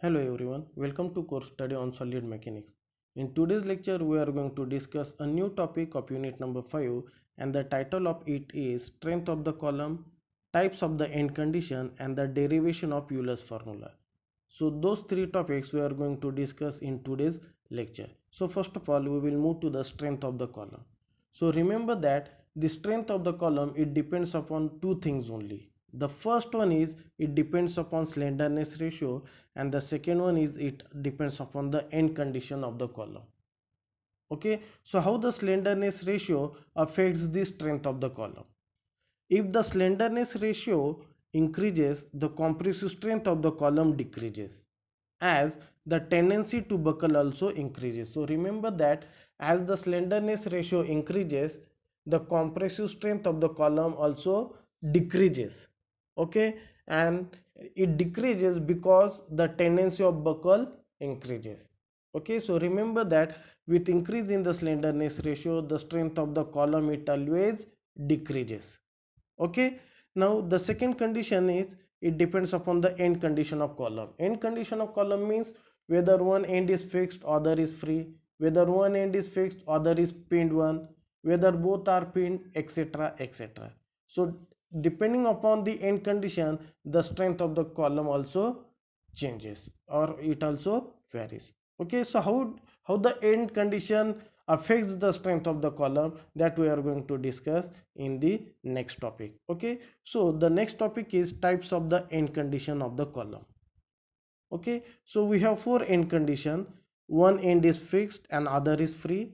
Hello everyone, welcome to course study on solid mechanics. In today's lecture we are going to discuss a new topic of unit number 5 and the title of it is strength of the column, types of the end condition and the derivation of Euler's formula. So those three topics we are going to discuss in today's lecture. So first of all we will move to the strength of the column. So remember that the strength of the column it depends upon two things only. The first one is it depends upon slenderness ratio and the second one is it depends upon the end condition of the column. Okay, so how the slenderness ratio affects the strength of the column? If the slenderness ratio increases, the compressive strength of the column decreases as the tendency to buckle also increases. So remember that as the slenderness ratio increases, the compressive strength of the column also decreases. Okay, and it decreases because the tendency of buckle increases. Okay, so remember that with increase in the slenderness ratio, the strength of the column it always decreases. Okay, now the second condition is it depends upon the end condition of column. End condition of column means whether one end is fixed, other is free, whether one end is fixed, other is pinned one, whether both are pinned, etc, etc. So depending upon the end condition, the strength of the column also changes or it also varies. Okay, so how the end condition affects the strength of the column, that we are going to discuss in the next topic. Okay, so the next topic is types of the end condition of the column. Okay, so we have four end condition. One end is fixed and other is free.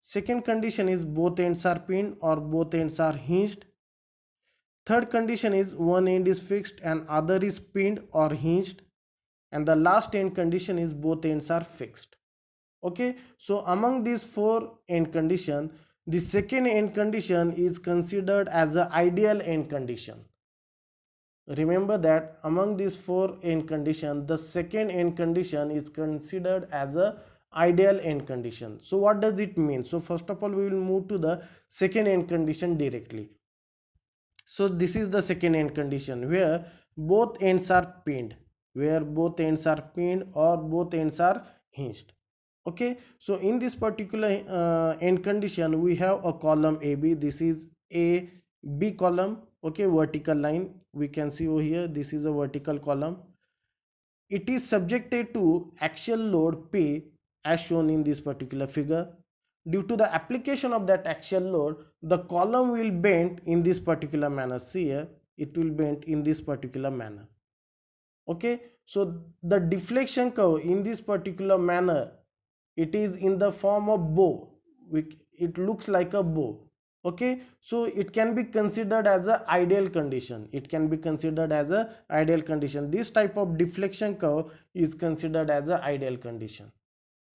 Second condition is both ends are pinned or both ends are hinged. Third condition is one end is fixed and other is pinned or hinged. And the last end condition is both ends are fixed. Okay, so among these four end condition, the second end condition is considered as an ideal end condition. Remember that among these four end condition, the second end condition is considered as a ideal end condition. So what does it mean? So first of all we will move to the second end condition directly. So this is the second end condition where both ends are pinned, or both ends are hinged. Okay, so in this particular end condition we have a column AB. This is a B column. Okay, vertical line we can see over here. This is a vertical column. It is subjected to axial load P as shown in this particular figure. Due to the application of that axial load, the column will bend in this particular manner. See here, it will bend in this particular manner. Okay, so the deflection curve in this particular manner, it is in the form of bow. It looks like a bow. Okay, so it can be considered as a ideal condition. This type of deflection curve is considered as a ideal condition.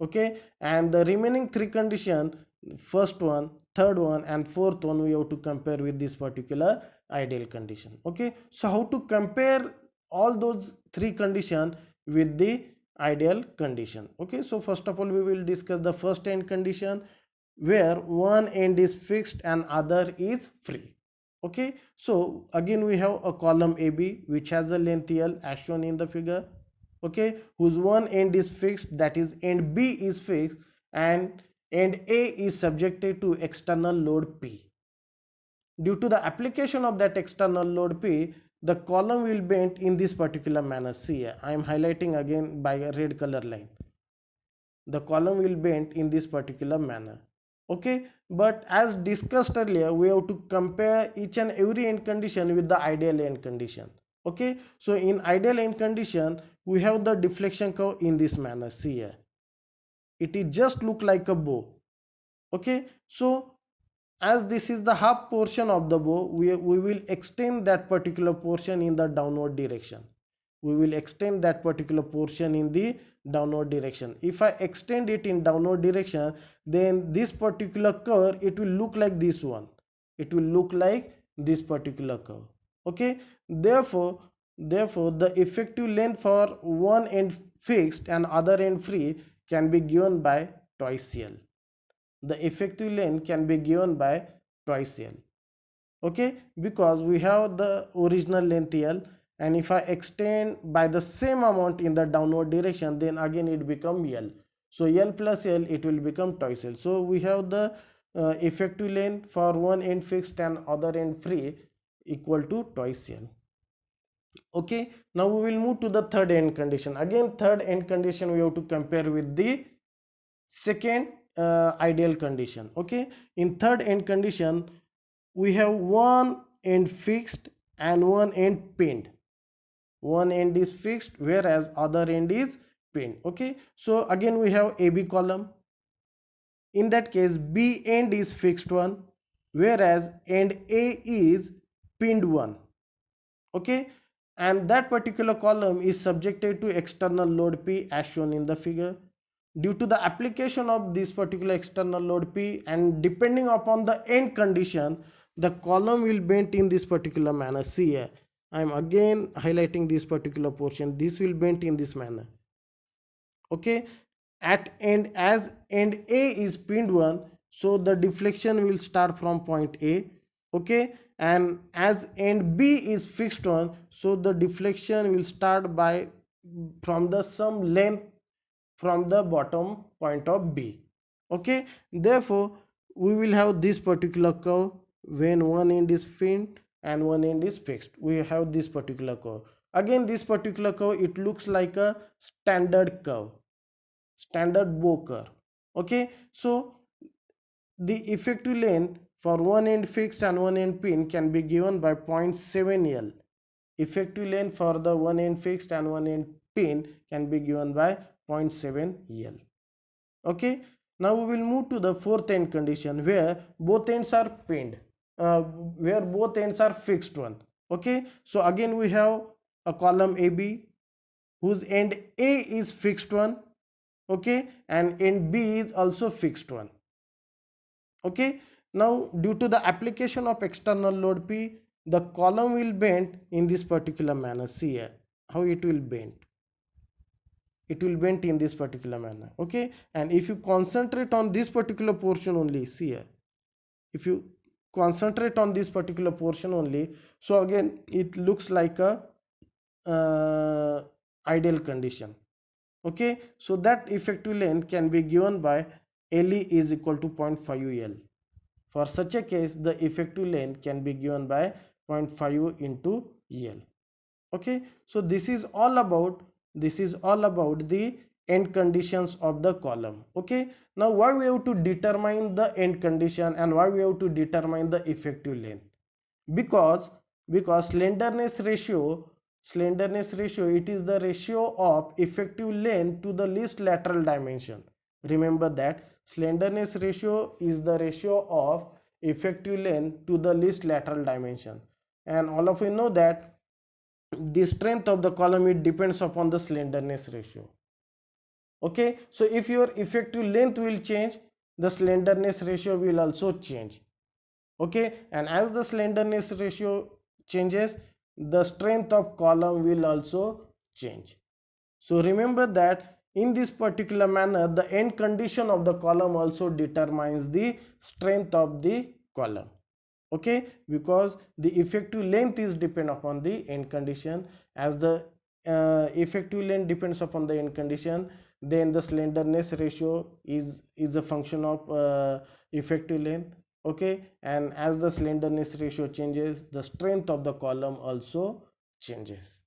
Okay, and the remaining three condition, first one, third one and fourth one, we have to compare with this particular ideal condition. Okay, so how to compare all those three condition with the ideal condition? Okay, so first of all we will discuss the first end condition where one end is fixed and other is free. Okay, so again we have a column AB which has a length L as shown in the figure. Okay, whose one end is fixed, that is end B is fixed, and end A is subjected to external load P. Due to the application of that external load P, the column will bend in this particular manner. See, I am highlighting again by a red color line. The column will bend in this particular manner. Okay, but as discussed earlier, we have to compare each and every end condition with the ideal end condition. Okay, so in ideal end condition we have the deflection curve in this manner. See here, it is just look like a bow. Okay, so as this is the half portion of the bow, we will extend that particular portion in the downward direction. If I extend it in downward direction, then this particular curve, it will look like this one. Okay, therefore the effective length for one end fixed and other end free can be given by twice L. The effective length can be given by twice L. Okay, because we have the original length L and if I extend by the same amount in the downward direction, then again it become L. So L plus L, it will become twice L. So we have the effective length for one end fixed and other end free equal to twice L. Okay, now we will move to the third end condition. Again, third end condition we have to compare with the second ideal condition. Okay, in third end condition we have one end fixed and one end pinned. One end is fixed whereas other end is pinned. Okay, so again we have AB column. In that case, B end is fixed one whereas end A is pinned one. Okay, and that particular column is subjected to external load P as shown in the figure. Due to the application of this particular external load P and depending upon the end condition, the column will bend in this particular manner. See here, I am again highlighting this particular portion. This will bend in this manner. Okay, at end, as end A is pinned one, so the deflection will start from point A. Okay, and as end B is fixed one, so the deflection will start by from the some length from the bottom point of B. Okay, therefore we will have this particular curve when one end is pinned and one end is fixed. We have this particular curve. Again, this particular curve, it looks like a standard curve, standard bow curve. Okay, so the effective length for one end fixed and one end pin can be given by 0.7 L. Effective length for the one end fixed and one end pin can be given by 0.7 L. Okay, now we will move to the fourth end condition where both ends are pinned, where both ends are fixed one. Okay, so again we have a column AB whose end A is fixed one. Okay, and end B is also fixed one. Okay, now due to the application of external load P, the column will bend in this particular manner. See here how it will bend. It will bend in this particular manner. Okay, and if you concentrate on this particular portion only, see here, if you concentrate on this particular portion only, so again it looks like a ideal condition. Okay, so that effective length can be given by LE is equal to 0.5 L. For such a case, the effective length can be given by 0.5 into L. Okay, so this is all about the end conditions of the column. Okay, now why we have to determine the end condition and why we have to determine the effective length? because slenderness ratio, it is the ratio of effective length to the least lateral dimension. Remember that slenderness ratio is the ratio of effective length to the least lateral dimension, and all of you know that the strength of the column, it depends upon the slenderness ratio. Okay, so if your effective length will change, the slenderness ratio will also change. Okay, and as the slenderness ratio changes, the strength of column will also change. So remember that in this particular manner, the end condition of the column also determines the strength of the column. Okay, because the effective length is depend upon the end condition. As the effective length depends upon the end condition, then the slenderness ratio is a function of effective length. Okay, and as the slenderness ratio changes, the strength of the column also changes.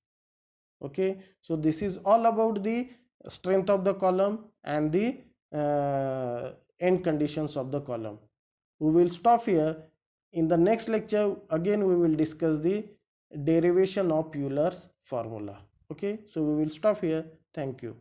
Okay, so this is all about the strength of the column and the end conditions of the column. We will stop here. In the next lecture, again we will discuss the derivation of Euler's formula. Okay, so we will stop here. Thank you.